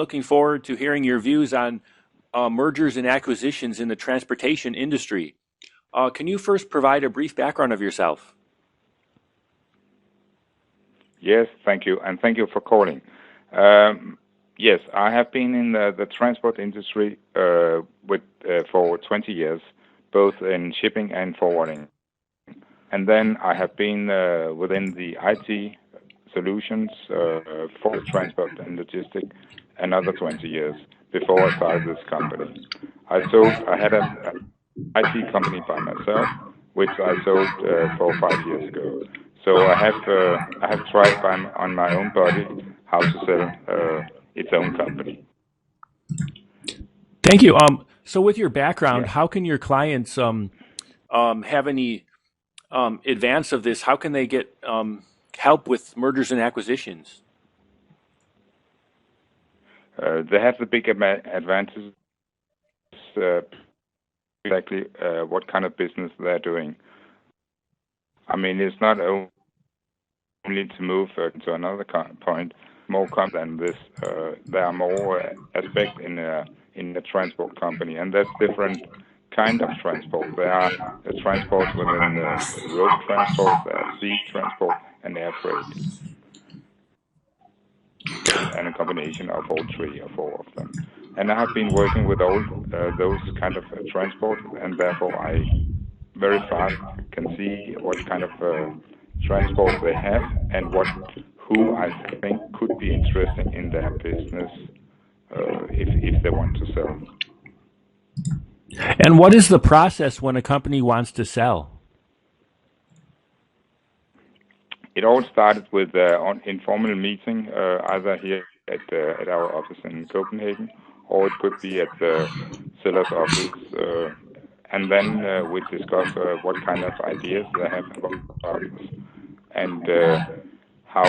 looking forward to hearing your views on mergers and acquisitions in the transportation industry. Can you first provide a brief background of yourself? Yes, thank you, and thank you for calling. Yes, I have been in the transport industry for 20 years, both in shipping and forwarding. And then I have been within the IT solutions for transport and logistic another 20 years before I started this company. I had an IT company by myself, which I sold 4 or 5 years ago. So I have tried on my own body how to sell its own company. Thank you. So with your background, how can your clients have any advance of this? How can they get help with mergers and acquisitions? They have the big advantage, exactly what kind of business they're doing. I mean, it's not only to move to another point, more than this. There are more aspects in the transport company, and there's different kind of transport. There are the transport within the road transport, there are sea transport, and air freight, and a combination of all 3 or 4 of them. And I have been working with all those kind of transport, and therefore I very fast can see what kind of transport they have and who I think could be interesting in their business if they want to sell. And what is the process when a company wants to sell? It all started with an informal meeting, either here at our office in Copenhagen, or it could be at the seller's office. And then we discuss what kind of ideas they have about this, and how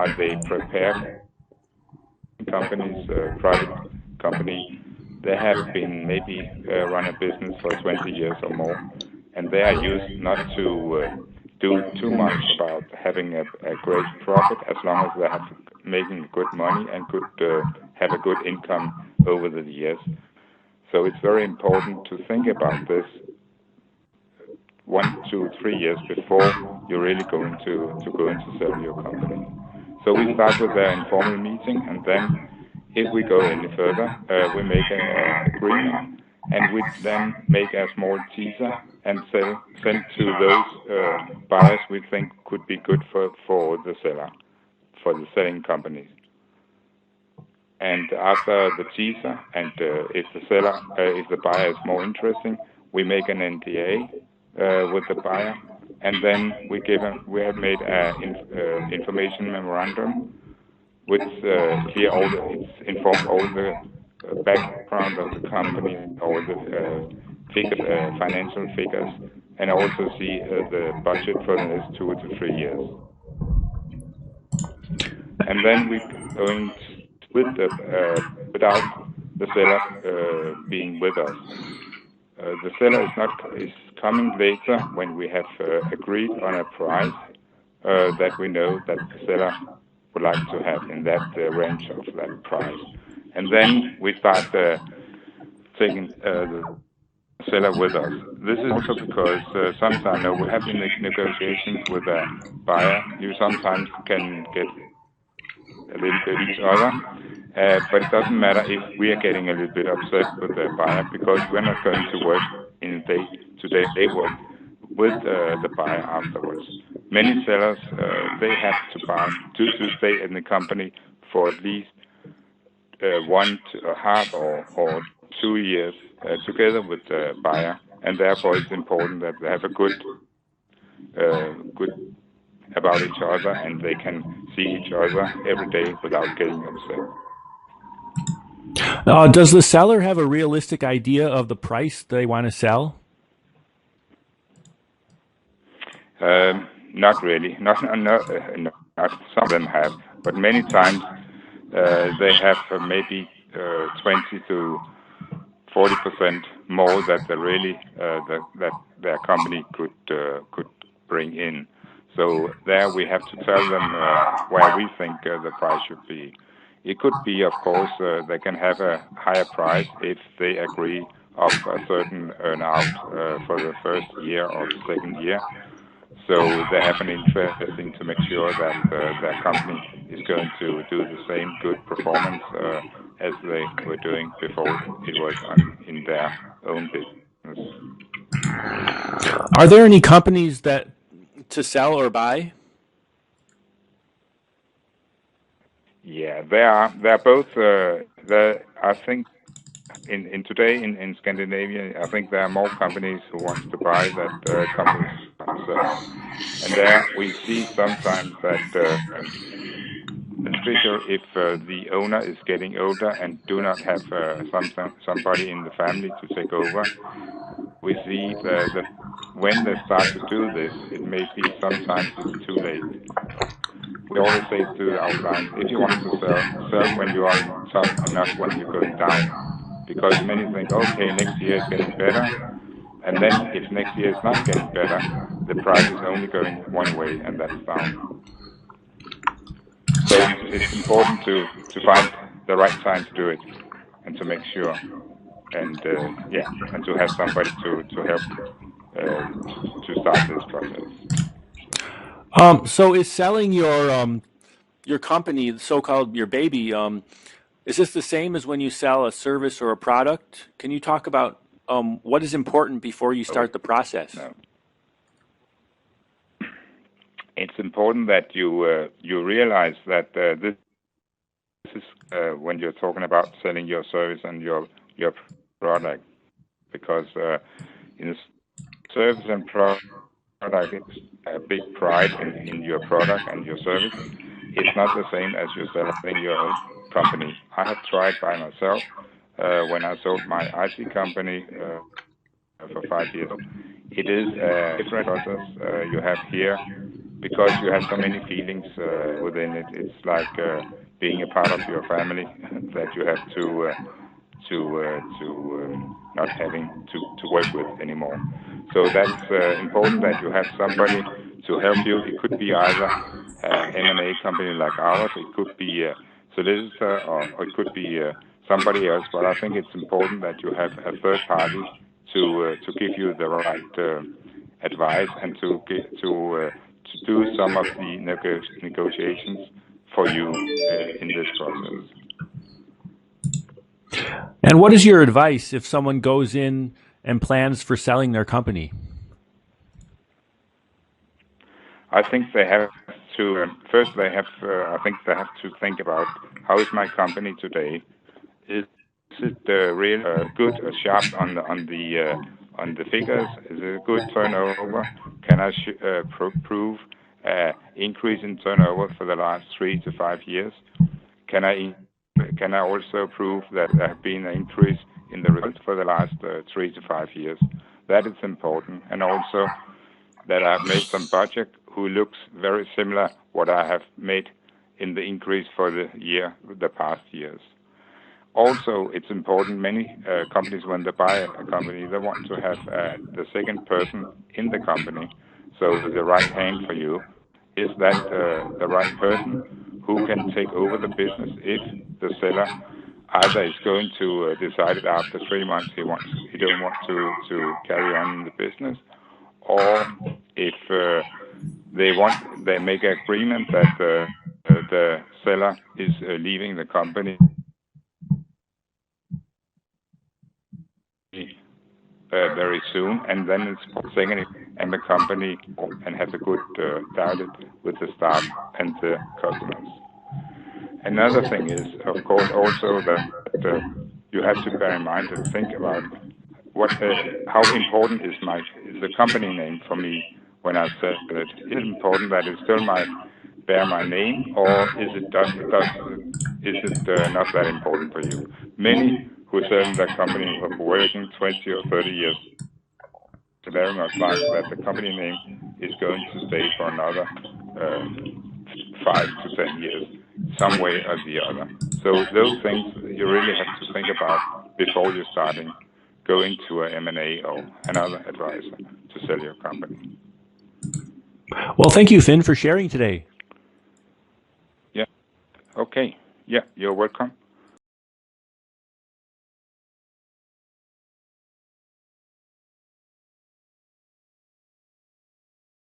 are they prepared. Companies, private company, they have been maybe run a business for 20 years or more, and they are used not to do too much about having a great profit, as long as they have making good money and could have a good income over the years. So it's very important to think about this 1, 2, 3 years before you're really going to go into sell your company. So we start with an informal meeting, and then if we go any further, we make an agreement, and we then make a small teaser and send to those buyers we think could be good for the seller, for the selling companies. And after the teaser, and if the buyer is more interesting, we make an NDA with the buyer, and then we have made an information memorandum, which informs all the background of the company, all the financial figures, and also see the budget for the next 2 to 3 years. And then we're going without the seller being with us. The seller is coming later when we have agreed on a price that we know that the seller would like to have in that range of that price. And then we start taking the seller with us. This is also because sometimes we have in negotiations with a buyer, you sometimes can get a little bit each other, but it doesn't matter if we are getting a little bit upset with the buyer, because we're not going to work in today. They work with the buyer afterwards. Many sellers, they have to stay in the company for at least 1.5 or 2 years together with the buyer, and therefore it's important that they have a good about each other, and they can see each other every day without getting upset. Does the seller have a realistic idea of the price they want to sell? Not really. Not some of them have, but many times they have maybe 20 to 40% more that they really that their company could bring in. So there we have to tell them where we think the price should be. It could be, of course, they can have a higher price if they agree of a certain earn-out for the first year or the second year. So they have an interest in to make sure that their company is going to do the same good performance as they were doing before it was in their own business. Are there any companies that to sell or buy? Yeah, there are. They're both. I think in today in Scandinavia, I think there are more companies who wants to buy that companies want to sell. And there we see sometimes that, especially if the owner is getting older and do not have somebody in the family to take over, we see that when they start to do this, it may be sometimes it's too late. We always say to our clients, if you want to sell when you are in top and not when you're going down. Because many think, okay, next year is getting better. And then if next year is not getting better, the price is only going one way, and that's down. So it's important to find the right time to do it and to make sure. And and to have somebody to help to start this process. So is selling your company, so-called your baby, is this the same as when you sell a service or a product? Can you talk about what is important before you start the process? No. It's important that you realize that this is when you're talking about selling your service and your product, because in service and product, it's a big pride in your product and your service. It's not the same as you're selling your own company. I have tried by myself when I sold my IT company for 5 years. It is a different process you have here because you have so many feelings within it. It's like being a part of your family that you have to not having to work with anymore. So that's important that you have somebody to help you. It could be either an M&A company like ours, it could be a solicitor, or it could be somebody else. But I think it's important that you have a third party to give you the right advice and to do some of the negotiations for you in this process. And what is your advice if someone goes in and plans for selling their company? I think they have to first. I think they have to think about how is my company today. Is it really good or sharp on the figures? Is it a good turnover? Can I prove increase in turnover for the last 3 to 5 years? Can I also prove that there have been an increase in the results for the last 3 to 5 years? That is important, and also that I've made some budget who looks very similar what I have made in the increase for the past years. Also, it's important, many companies, when they buy a company, they want to have the second person in the company. So the right hand for you, is that the right person who can take over the business if the seller either is going to decide it after 3 months he don't want to carry on in the business, or if they make an agreement that the seller is leaving the company very soon, and then it's second and the company and have a good dialogue with the staff and the customers. Another thing is, of course, also that you have to bear in mind and think about how important is the company name for me when I said that. Is it important that it still bear my name, or is it not that important for you? Many who sell their company who have working 20 or 30 years very much like that the company name is going to stay for another 5 to 10 years, some way or the other. So those things you really have to think about before you're starting going to an M&A or another advisor to sell your company. Well, thank you, Finn, for sharing today. Yeah. Okay. Yeah, you're welcome.